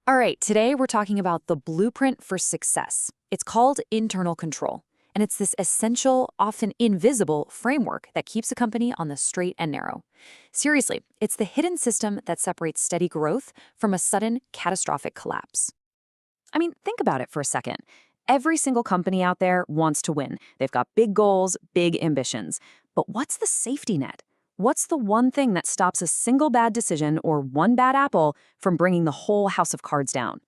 All right, today we're talking about the blueprint for success. It's called internal control, and it's this essential, often invisible framework that keeps a company on the straight and narrow. Seriously, it's the hidden system that separates steady growth from a sudden, catastrophic collapse. I mean, think about it for a second. Every single company out there wants to win. They've got big goals, big ambitions. But what's the safety net? What's the one thing that stops a single bad decision or one bad apple from bringing the whole house of cards down?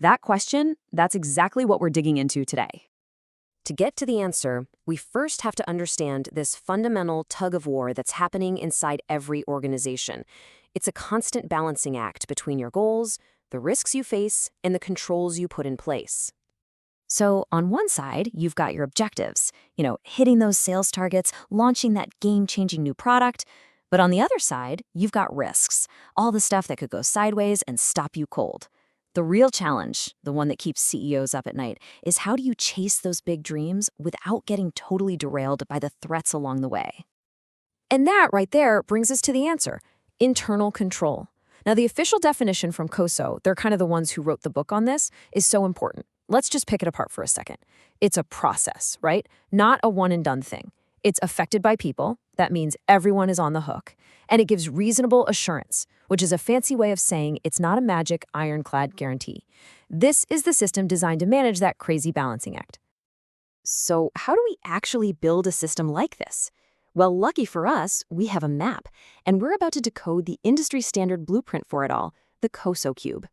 That question, that's exactly what we're digging into today. To get to the answer, we first have to understand this fundamental tug of war that's happening inside every organization. It's a constant balancing act between your goals, the risks you face, and the controls you put in place. So on one side, you've got your objectives, hitting those sales targets, launching that game-changing new product. But on the other side, you've got risks, all the stuff that could go sideways and stop you cold. The real challenge, the one that keeps CEOs up at night, is how do you chase those big dreams without getting totally derailed by the threats along the way? And that right there brings us to the answer: internal control. Now, the official definition from COSO, they're kind of the ones who wrote the book on this, is so important. Let's just pick it apart for a second. It's a process, right? Not a one-and-done thing. It's affected by people. That means everyone is on the hook. And it gives reasonable assurance, which is a fancy way of saying it's not a magic, ironclad guarantee. This is the system designed to manage that crazy balancing act. So how do we actually build a system like this? Well, lucky for us, we have a map, and we're about to decode the industry-standard blueprint for it all, the COSO cube.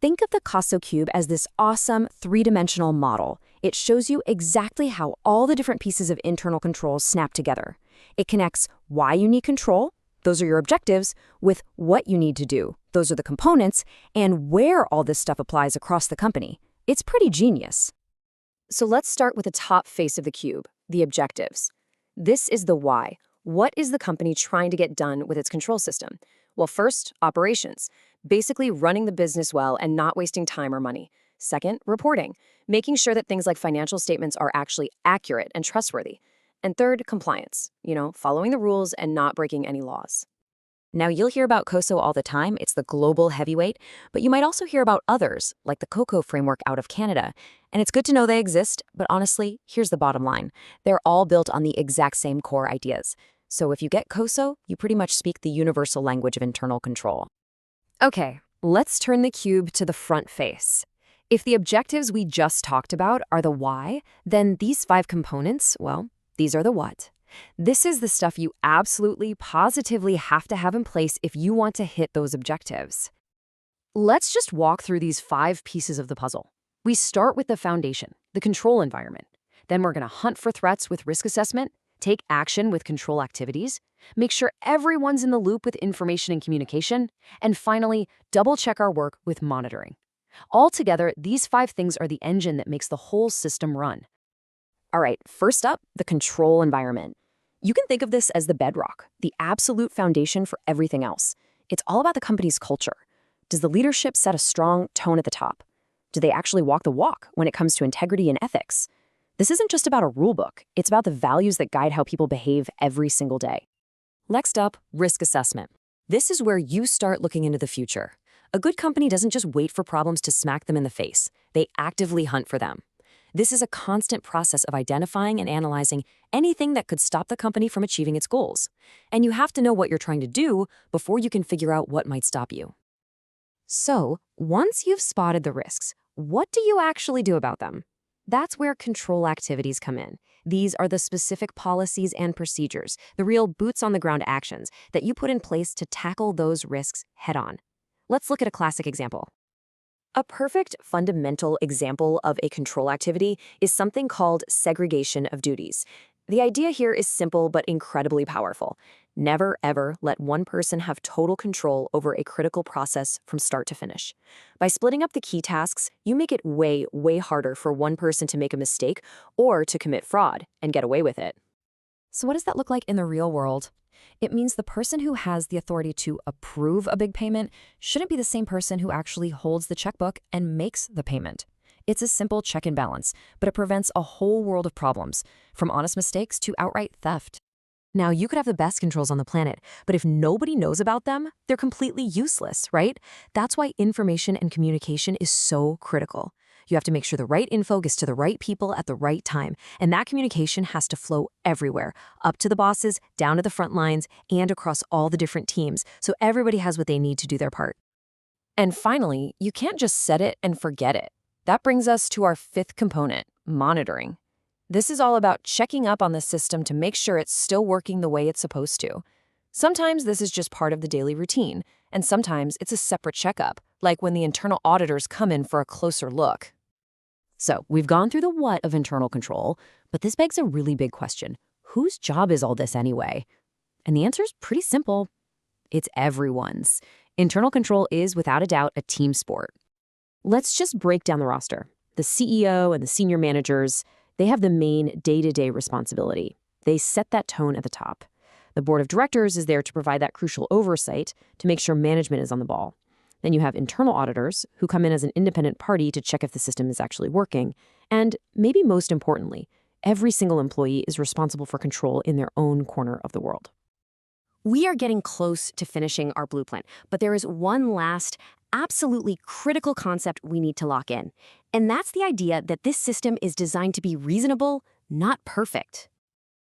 Think of the COSO cube as this awesome three-dimensional model. It shows you exactly how all the different pieces of internal control snap together. It connects why you need control, those are your objectives, with what you need to do, those are the components, and where all this stuff applies across the company. It's pretty genius. So let's start with the top face of the cube, the objectives. This is the why. What is the company trying to get done with its control system? Well, first, operations. Basically running the business well and not wasting time or money. Second, reporting. Making sure that things like financial statements are actually accurate and trustworthy. And third, compliance. Following the rules and not breaking any laws. Now, you'll hear about COSO all the time. It's the global heavyweight. But you might also hear about others, like the CoCo framework out of Canada. And it's good to know they exist, but honestly, here's the bottom line. They're all built on the exact same core ideas. So if you get COSO, you pretty much speak the universal language of internal control. Okay, let's turn the cube to the front face. If the objectives we just talked about are the why, then these 5 components, well, these are the what. This is the stuff you absolutely, positively have to have in place if you want to hit those objectives. Let's just walk through these 5 pieces of the puzzle. We start with the foundation, the control environment. Then we're going to hunt for threats with risk assessment, take action with control activities, make sure everyone's in the loop with information and communication, and finally, double-check our work with monitoring. Altogether, these 5 things are the engine that makes the whole system run. All right, first up, the control environment. You can think of this as the bedrock, the absolute foundation for everything else. It's all about the company's culture. Does the leadership set a strong tone at the top? Do they actually walk the walk when it comes to integrity and ethics? This isn't just about a rule book. It's about the values that guide how people behave every single day. Next up, risk assessment. This is where you start looking into the future. A good company doesn't just wait for problems to smack them in the face. They actively hunt for them. This is a constant process of identifying and analyzing anything that could stop the company from achieving its goals. And you have to know what you're trying to do before you can figure out what might stop you. So, once you've spotted the risks, what do you actually do about them? That's where control activities come in. These are the specific policies and procedures, the real boots-on-the-ground actions that you put in place to tackle those risks head-on. Let's look at a classic example. A perfect fundamental example of a control activity is something called segregation of duties. The idea here is simple but incredibly powerful. Never, ever let one person have total control over a critical process from start to finish. By splitting up the key tasks, you make it way, way harder for one person to make a mistake or to commit fraud and get away with it. So what does that look like in the real world? It means the person who has the authority to approve a big payment shouldn't be the same person who actually holds the checkbook and makes the payment. It's a simple check and balance, but it prevents a whole world of problems, from honest mistakes to outright theft. Now, you could have the best controls on the planet, but if nobody knows about them, they're completely useless, right? That's why information and communication is so critical. You have to make sure the right info gets to the right people at the right time, and that communication has to flow everywhere, up to the bosses, down to the front lines, and across all the different teams, so everybody has what they need to do their part. And finally, you can't just set it and forget it. That brings us to our fifth component, monitoring. This is all about checking up on the system to make sure it's still working the way it's supposed to. Sometimes this is just part of the daily routine, and sometimes it's a separate checkup, like when the internal auditors come in for a closer look. So, we've gone through the what of internal control, but this begs a really big question. Whose job is all this anyway? And the answer is pretty simple. It's everyone's. Internal control is, without a doubt, a team sport. Let's just break down the roster. The CEO and the senior managers, they have the main day-to-day responsibility. They set that tone at the top. The board of directors is there to provide that crucial oversight to make sure management is on the ball. Then you have internal auditors who come in as an independent party to check if the system is actually working. And maybe most importantly, every single employee is responsible for control in their own corner of the world. We are getting close to finishing our blueprint, but there is one last, absolutely critical concept we need to lock in. And that's the idea that this system is designed to be reasonable, not perfect.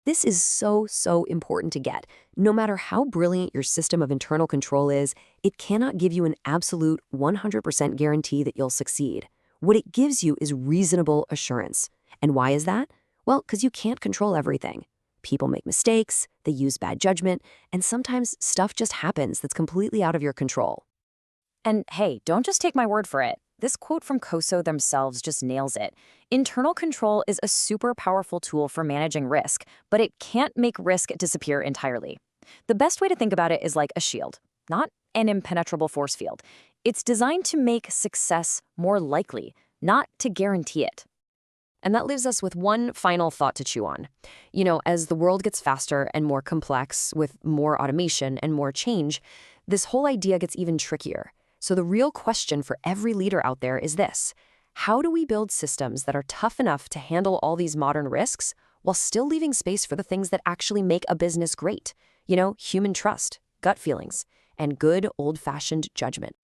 This is so important to get. No matter how brilliant your system of internal control is, it cannot give you an absolute 100% guarantee that you'll succeed. What it gives you is reasonable assurance. And why is that? Well, because you can't control everything. People make mistakes, they use bad judgment, and sometimes stuff just happens that's completely out of your control. And hey, don't just take my word for it. This quote from COSO themselves just nails it. Internal control is a super powerful tool for managing risk, but it can't make risk disappear entirely. The best way to think about it is like a shield, not an impenetrable force field. It's designed to make success more likely, not to guarantee it. And that leaves us with one final thought to chew on. As the world gets faster and more complex with more automation and more change, this whole idea gets even trickier. So the real question for every leader out there is this: how do we build systems that are tough enough to handle all these modern risks while still leaving space for the things that actually make a business great? Human trust, gut feelings, and good old-fashioned judgment.